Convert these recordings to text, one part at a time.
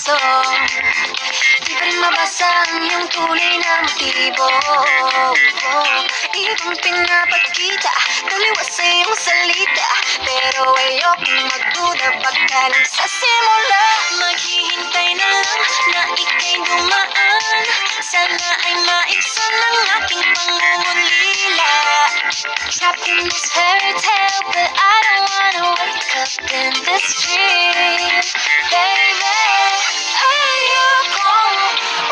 puso. Di pa rin mabasa ang iyong tunay na motibo. Ibang pinapakita, taliwas sa iyong salita, pero ayokong magduda pagkalang sa simula. Maghihintay na lang na ika'y dumaan, sana ay maibsan ang aking pangungulila. Trapped in this fairy tale, but I don't wanna wake up in this dream, baby. Ayokong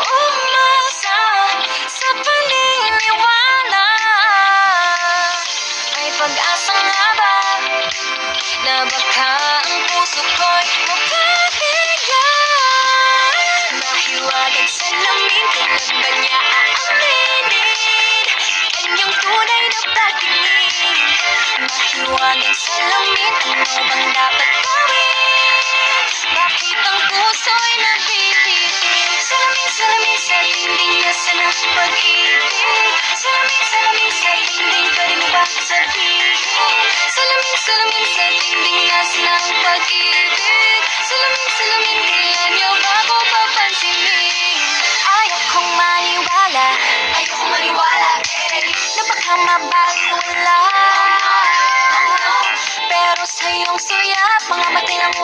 umasa sa paniniwala. May pag-asa nga ba na baka ang puso ko'y mapapiglan? Mahiwagang salamin, kailan ba niya aaminin kanyang tunay na pagtingin? Mahiwagang salamin, ano bang dapat gawin? Bakit ang puso'y nabibitin? Salamin, salamin sa dingding, nasaan ang pag-ibig? Salamin, salamin sa dingding, pwede mo ba sabihin? Salamin, salamin sa dingding, nasaan ang pag-ibig? Salamin, salamin, kailan niyo ba ako papansinin? Ayokong maniwala na baka mabaliwala, pero sa iyong suya, mga mata ng